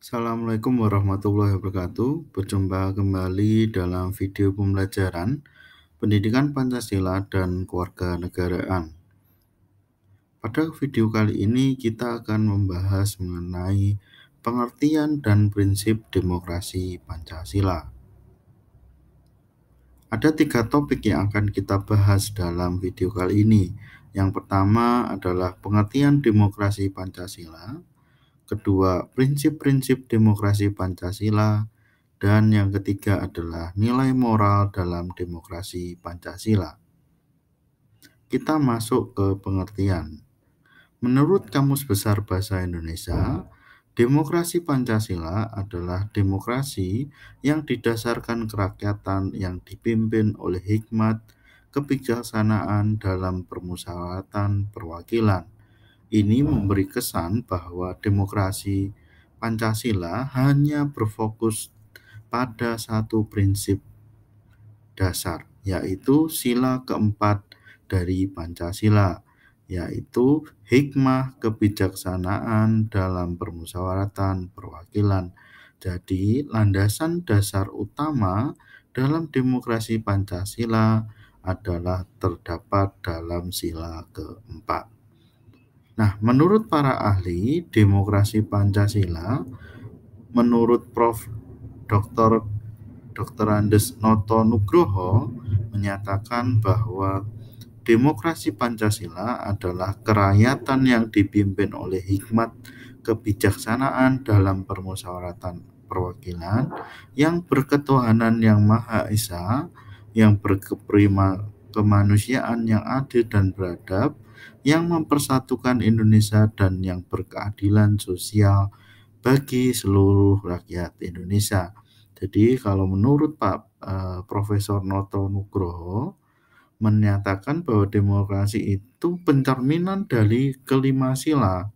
Assalamualaikum warahmatullahi wabarakatuh. Berjumpa kembali dalam video pembelajaran Pendidikan Pancasila dan Kewarganegaraan. Pada video kali ini kita akan membahas mengenai pengertian dan prinsip demokrasi Pancasila. Ada 3 topik yang akan kita bahas dalam video kali ini. Yang pertama adalah pengertian demokrasi Pancasila. Kedua, prinsip-prinsip demokrasi Pancasila. Dan yang ketiga adalah nilai moral dalam demokrasi Pancasila. Kita masuk ke pengertian. Menurut Kamus Besar Bahasa Indonesia, demokrasi Pancasila adalah demokrasi yang didasarkan kerakyatan yang dipimpin oleh hikmat, kebijaksanaan dalam permusyawaratan perwakilan. Ini memberi kesan bahwa demokrasi Pancasila hanya berfokus pada satu prinsip dasar, yaitu sila keempat dari Pancasila, yaitu hikmah kebijaksanaan dalam permusyawaratan perwakilan. Jadi, landasan dasar utama dalam demokrasi Pancasila adalah terdapat dalam sila keempat. Nah, menurut para ahli demokrasi Pancasila, menurut Prof. Dr. Andes Noto Nugroho menyatakan bahwa demokrasi Pancasila adalah kerakyatan yang dipimpin oleh hikmat kebijaksanaan dalam permusyawaratan perwakilan yang berketuhanan yang Maha Esa, yang kemanusiaan yang adil dan beradab, yang mempersatukan Indonesia dan yang berkeadilan sosial bagi seluruh rakyat Indonesia. Jadi kalau menurut Profesor Noto Nugroho menyatakan bahwa demokrasi itu pencerminan dari kelima sila.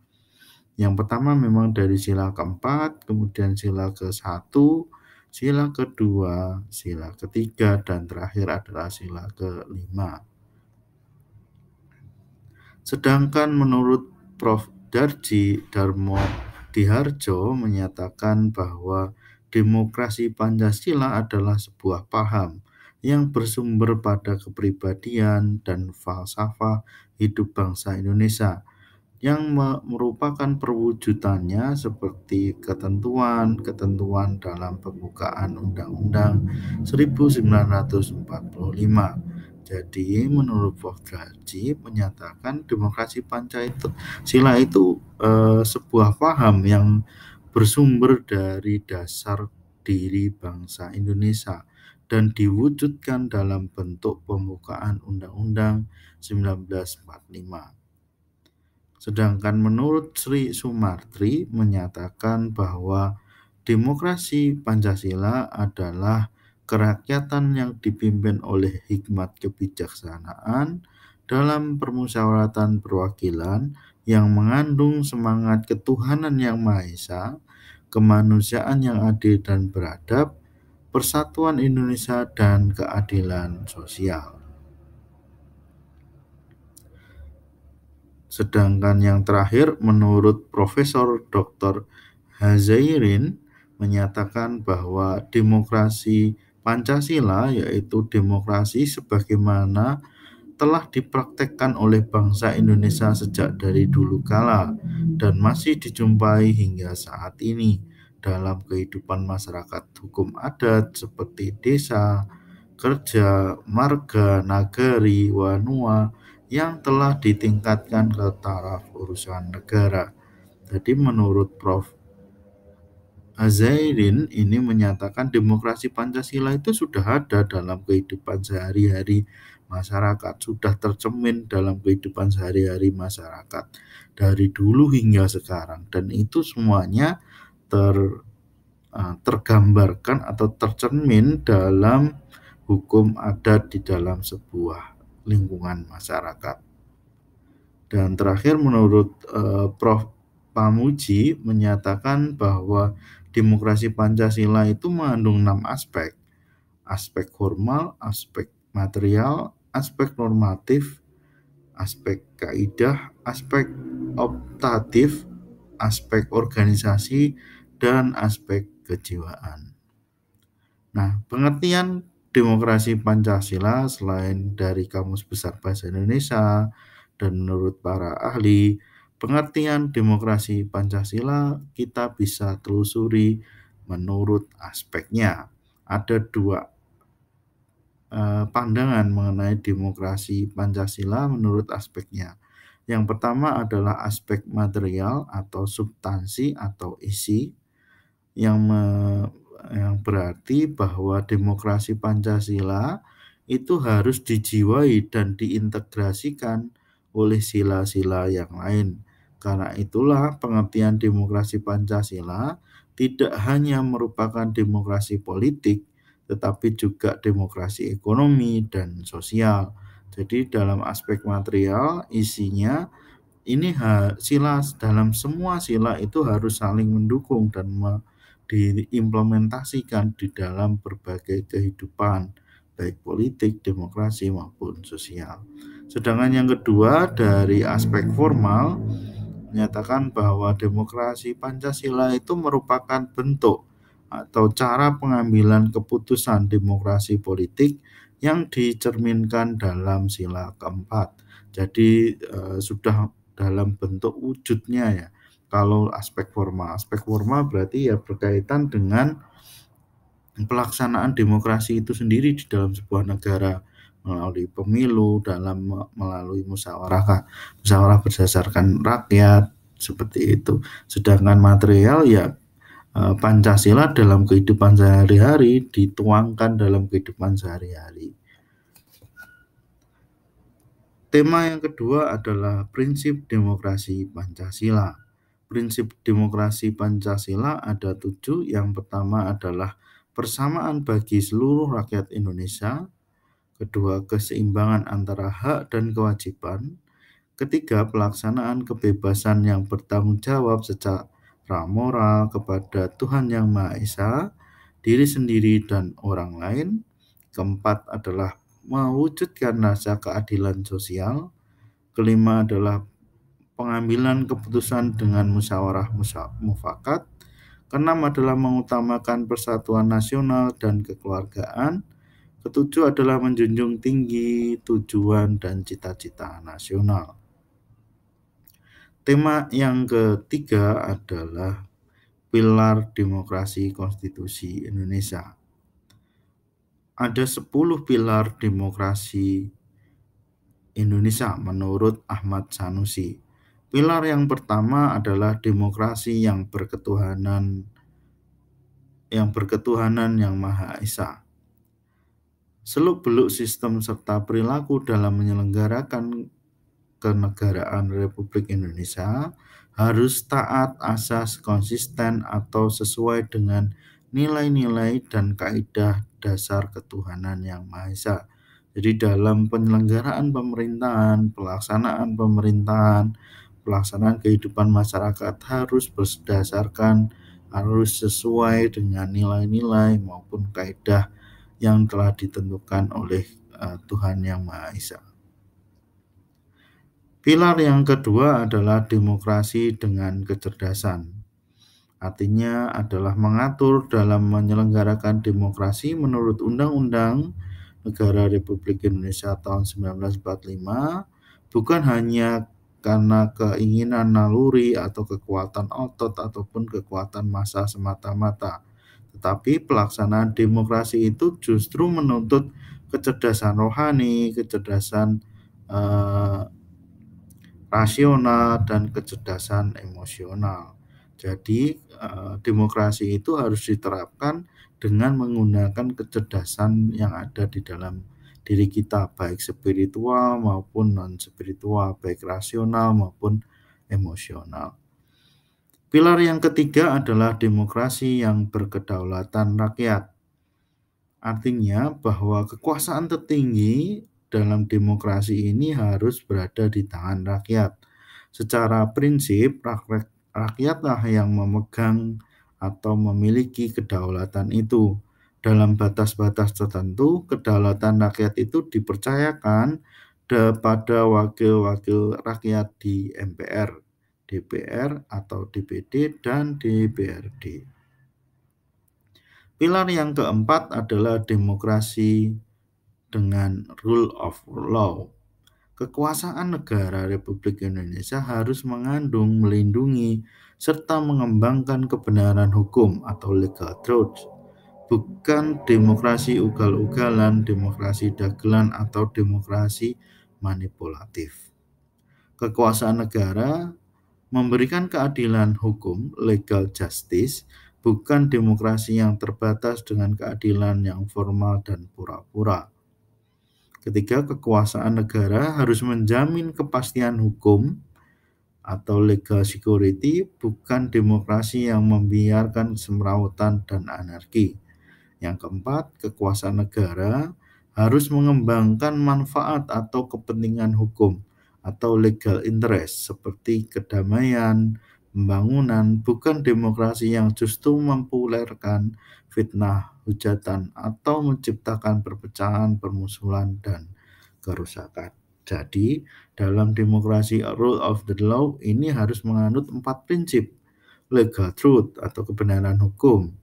Yang pertama memang dari sila keempat, kemudian sila ke-1, sila kedua, sila ketiga, dan terakhir adalah sila kelima. Sedangkan menurut Prof. Darji Darmo Diharjo menyatakan bahwa demokrasi Pancasila adalah sebuah paham yang bersumber pada kepribadian dan falsafah hidup bangsa Indonesia yang merupakan perwujudannya seperti ketentuan-ketentuan dalam pembukaan Undang-Undang 1945. Jadi menurut Prof. Darji menyatakan demokrasi Pancasila itu sebuah paham yang bersumber dari dasar diri bangsa Indonesia dan diwujudkan dalam bentuk pembukaan Undang-Undang 1945. Sedangkan menurut Sri Sumartri menyatakan bahwa demokrasi Pancasila adalah kerakyatan yang dipimpin oleh hikmat kebijaksanaan dalam permusyawaratan perwakilan yang mengandung semangat ketuhanan yang Maha Esa, kemanusiaan yang adil dan beradab, persatuan Indonesia dan keadilan sosial. Sedangkan yang terakhir menurut Profesor Dr. Hazairin menyatakan bahwa demokrasi Pancasila yaitu demokrasi sebagaimana telah dipraktekkan oleh bangsa Indonesia sejak dari dulu kala dan masih dijumpai hingga saat ini dalam kehidupan masyarakat hukum adat seperti desa, kerja, marga, nagari, wanua yang telah ditingkatkan ke taraf urusan negara. Jadi menurut Prof. Azairin ini menyatakan demokrasi Pancasila itu sudah ada dalam kehidupan sehari-hari masyarakat, sudah tercermin dalam kehidupan sehari-hari masyarakat dari dulu hingga sekarang, dan itu semuanya tergambarkan atau tercermin dalam hukum adat di dalam sebuah lingkungan masyarakat. Dan terakhir menurut Prof. Pamuji menyatakan bahwa demokrasi Pancasila itu mengandung 6 aspek. Aspek formal, aspek material, aspek normatif, aspek kaidah, aspek optatif, aspek organisasi, dan aspek kejiwaan. Nah, pengertian demokrasi Pancasila selain dari Kamus Besar Bahasa Indonesia dan menurut para ahli, pengertian demokrasi Pancasila kita bisa telusuri menurut aspeknya. Ada dua pandangan mengenai demokrasi Pancasila menurut aspeknya. Yang pertama adalah aspek material atau substansi atau isi yang yang berarti bahwa demokrasi Pancasila itu harus dijiwai dan diintegrasikan oleh sila-sila yang lain. Karena itulah pengertian demokrasi Pancasila tidak hanya merupakan demokrasi politik, tetapi juga demokrasi ekonomi dan sosial. Jadi dalam aspek material isinya ini sila dalam semua sila itu harus saling mendukung dan diimplementasikan di dalam berbagai kehidupan baik politik, demokrasi maupun sosial. Sedangkan yang kedua dari aspek formal menyatakan bahwa demokrasi Pancasila itu merupakan bentuk atau cara pengambilan keputusan demokrasi politik yang dicerminkan dalam sila keempat. Jadi sudah dalam bentuk wujudnya ya. Kalau aspek formal berarti ya berkaitan dengan pelaksanaan demokrasi itu sendiri di dalam sebuah negara melalui pemilu, melalui musyawarah berdasarkan rakyat seperti itu. Sedangkan material ya Pancasila dalam kehidupan sehari-hari dituangkan dalam kehidupan sehari-hari. Tema yang kedua adalah prinsip demokrasi Pancasila. Prinsip demokrasi Pancasila ada 7. Yang pertama adalah persamaan bagi seluruh rakyat Indonesia. Kedua, keseimbangan antara hak dan kewajiban. Ketiga, pelaksanaan kebebasan yang bertanggung jawab secara moral kepada Tuhan Yang Maha Esa, diri sendiri dan orang lain. Keempat adalah mewujudkan rasa keadilan sosial. Kelima adalah pengambilan keputusan dengan musyawarah mufakat. Keenam adalah mengutamakan persatuan nasional dan kekeluargaan. Ketujuh adalah menjunjung tinggi tujuan dan cita-cita nasional. Tema yang ketiga adalah pilar demokrasi konstitusi Indonesia. Ada 10 pilar demokrasi Indonesia menurut Ahmad Sanusi. Pilar yang pertama adalah demokrasi yang berketuhanan yang Maha Esa. Seluk-beluk sistem serta perilaku dalam menyelenggarakan kenegaraan Republik Indonesia harus taat asas konsisten atau sesuai dengan nilai-nilai dan kaidah dasar ketuhanan yang Maha Esa. Jadi dalam penyelenggaraan pemerintahan, pelaksanaan kehidupan masyarakat harus harus sesuai dengan nilai-nilai maupun kaidah yang telah ditentukan oleh Tuhan Yang Maha Esa. Pilar yang kedua adalah demokrasi dengan kecerdasan. Artinya adalah mengatur dalam menyelenggarakan demokrasi menurut Undang-Undang Negara Republik Indonesia tahun 1945, bukan hanya karena keinginan naluri atau kekuatan otot ataupun kekuatan massa semata-mata. Tetapi pelaksanaan demokrasi itu justru menuntut kecerdasan rohani, kecerdasan rasional, dan kecerdasan emosional. Jadi demokrasi itu harus diterapkan dengan menggunakan kecerdasan yang ada di dalam diri kita, baik spiritual maupun non-spiritual, baik rasional maupun emosional. Pilar yang ketiga adalah demokrasi yang berkedaulatan rakyat. Artinya bahwa kekuasaan tertinggi dalam demokrasi ini harus berada di tangan rakyat. Secara prinsip, rakyatlah yang memegang atau memiliki kedaulatan itu. Dalam batas-batas tertentu, kedaulatan rakyat itu dipercayakan kepada wakil-wakil rakyat di MPR. DPR atau DPD, dan DPRD. Pilar yang keempat adalah demokrasi dengan rule of law. Kekuasaan negara Republik Indonesia harus mengandung, melindungi, serta mengembangkan kebenaran hukum atau legal truth, bukan demokrasi ugal-ugalan, demokrasi dagelan, atau demokrasi manipulatif. Kekuasaan negara memberikan keadilan hukum, legal justice, bukan demokrasi yang terbatas dengan keadilan yang formal dan pura-pura. Ketiga, kekuasaan negara harus menjamin kepastian hukum atau legal security, bukan demokrasi yang membiarkan kesemrawutan dan anarki. Yang keempat, kekuasaan negara harus mengembangkan manfaat atau kepentingan hukum atau legal interest seperti kedamaian, pembangunan, bukan demokrasi yang justru mempopulerkan fitnah, hujatan, atau menciptakan perpecahan, permusuhan, dan kerusakan. Jadi, dalam demokrasi rule of the law ini harus menganut 4 prinsip: legal truth atau kebenaran hukum,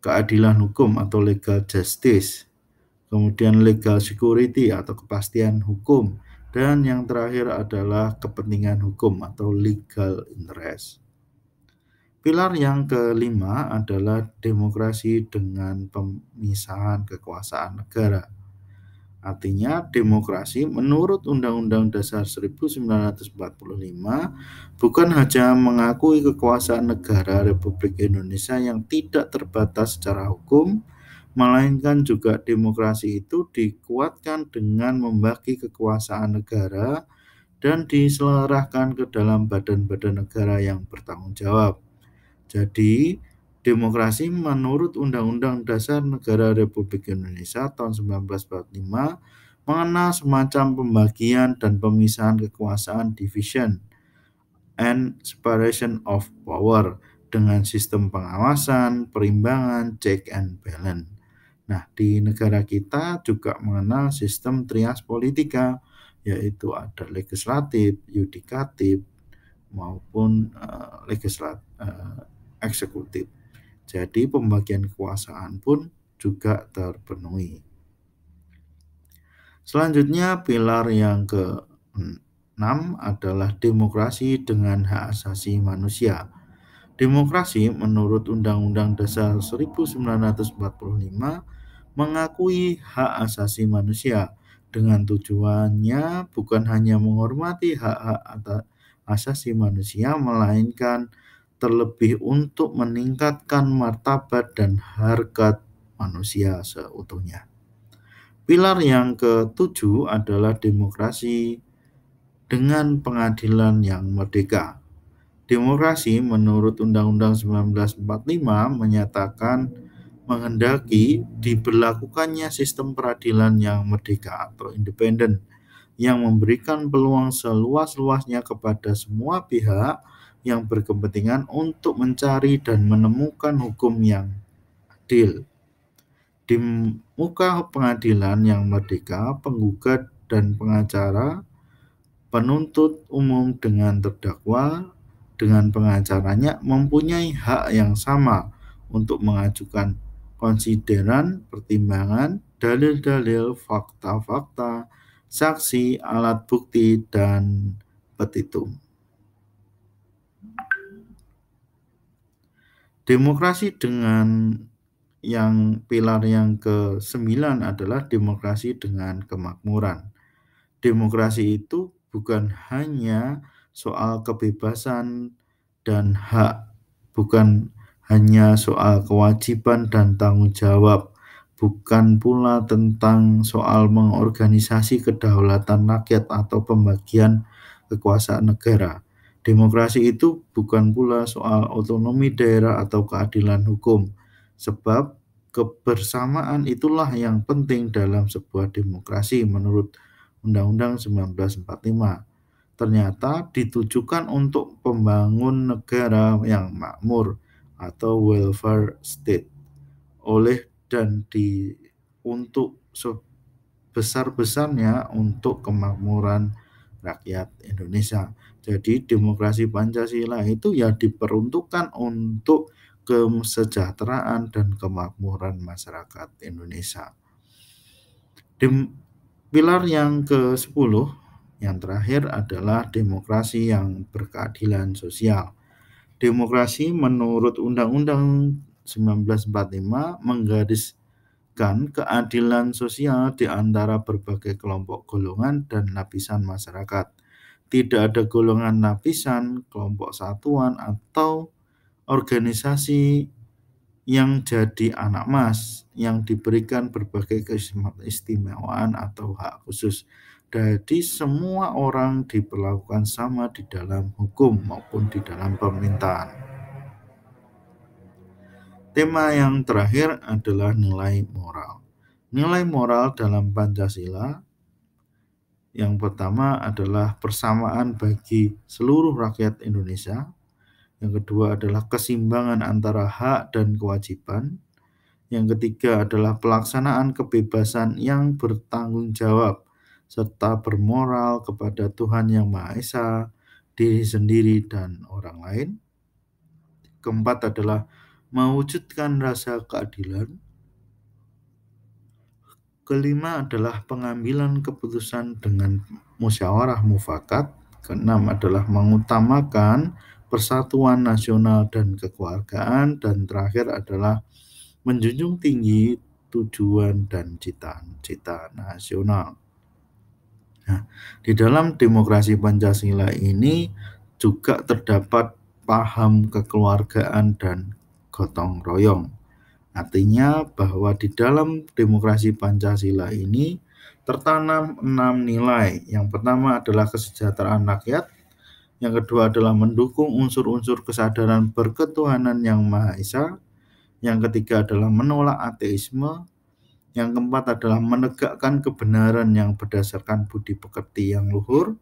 keadilan hukum atau legal justice, kemudian legal security atau kepastian hukum, dan yang terakhir adalah kepentingan hukum atau legal interest. Pilar yang kelima adalah demokrasi dengan pemisahan kekuasaan negara. Artinya demokrasi menurut Undang-Undang Dasar 1945 bukan hanya mengakui kekuasaan negara Republik Indonesia yang tidak terbatas secara hukum, melainkan juga demokrasi itu dikuatkan dengan membagi kekuasaan negara dan diselaraskan ke dalam badan-badan negara yang bertanggung jawab. Jadi, demokrasi menurut Undang-Undang Dasar Negara Republik Indonesia tahun 1945 mengenal semacam pembagian dan pemisahan kekuasaan, division and separation of power, dengan sistem pengawasan, perimbangan, check and balance. Nah, di negara kita juga mengenal sistem trias politika, yaitu ada legislatif, yudikatif, maupun eksekutif. Jadi pembagian kekuasaan pun juga terpenuhi. Selanjutnya, pilar yang ke-6 adalah demokrasi dengan hak asasi manusia. Demokrasi menurut Undang-Undang Dasar 1945 mengakui hak asasi manusia dengan tujuannya bukan hanya menghormati hak-hak asasi manusia, melainkan terlebih untuk meningkatkan martabat dan harkat manusia seutuhnya. Pilar yang ke-7 adalah demokrasi dengan pengadilan yang merdeka. Demokrasi menurut Undang-Undang 1945 menyatakan menghendaki diberlakukannya sistem peradilan yang merdeka atau independen, yang memberikan peluang seluas-luasnya kepada semua pihak yang berkepentingan untuk mencari dan menemukan hukum yang adil. Di muka pengadilan yang merdeka, penggugat dan pengacara, penuntut umum dengan terdakwa dengan pengacaranya mempunyai hak yang sama untuk mengajukan konsideran, pertimbangan, dalil-dalil, fakta-fakta, saksi, alat bukti, dan petitum. Demokrasi dengan yang pilar yang ke-9 adalah demokrasi dengan kemakmuran. Demokrasi itu bukan hanya soal kebebasan dan hak, bukan hanya soal kewajiban dan tanggung jawab, bukan pula tentang soal mengorganisasi kedaulatan rakyat atau pembagian kekuasaan negara. Demokrasi itu bukan pula soal otonomi daerah atau keadilan hukum, sebab kebersamaan itulah yang penting dalam sebuah demokrasi menurut Undang-Undang 1945. Ternyata ditujukan untuk pembangun negara yang makmur atau welfare state untuk sebesar-besarnya untuk kemakmuran rakyat Indonesia. Jadi demokrasi Pancasila itu ya diperuntukkan untuk kesejahteraan dan kemakmuran masyarakat Indonesia. Pilar yang ke-10 yang terakhir adalah demokrasi yang berkeadilan sosial. Demokrasi menurut Undang-Undang 1945 menggariskan keadilan sosial di antara berbagai kelompok golongan dan lapisan masyarakat. Tidak ada golongan lapisan, kelompok satuan, atau organisasi yang jadi anak emas yang diberikan berbagai keistimewaan atau hak khusus. Jadi semua orang diperlakukan sama di dalam hukum maupun di dalam pemerintahan. Tema yang terakhir adalah nilai moral. Nilai moral dalam Pancasila yang pertama adalah persamaan bagi seluruh rakyat Indonesia. Yang kedua adalah keseimbangan antara hak dan kewajiban. Yang ketiga adalah pelaksanaan kebebasan yang bertanggung jawab serta bermoral kepada Tuhan Yang Maha Esa, diri sendiri, dan orang lain. Keempat adalah mewujudkan rasa keadilan. Kelima adalah pengambilan keputusan dengan musyawarah mufakat. Keenam adalah mengutamakan persatuan nasional dan kekeluargaan. Dan terakhir adalah menjunjung tinggi tujuan dan cita-cita nasional. Nah, di dalam demokrasi Pancasila ini juga terdapat paham kekeluargaan dan gotong royong. Artinya bahwa di dalam demokrasi Pancasila ini tertanam 6 nilai. Yang pertama adalah kesejahteraan rakyat, yang kedua adalah mendukung unsur-unsur kesadaran berketuhanan Yang Maha Esa, yang ketiga adalah menolak ateisme, yang keempat adalah menegakkan kebenaran yang berdasarkan budi pekerti yang luhur,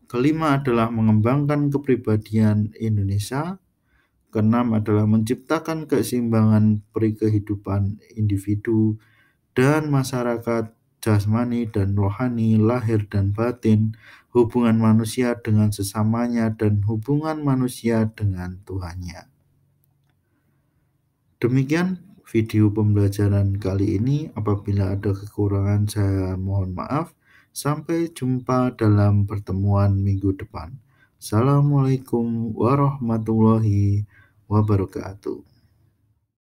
kelima adalah mengembangkan kepribadian Indonesia, keenam adalah menciptakan keseimbangan kehidupan individu dan masyarakat jasmani dan rohani, lahir dan batin, hubungan manusia dengan sesamanya, dan hubungan manusia dengan Tuhannya. Demikian video pembelajaran kali ini. Apabila ada kekurangan saya mohon maaf. Sampai jumpa dalam pertemuan minggu depan. Assalamualaikum warahmatullahi wabarakatuh.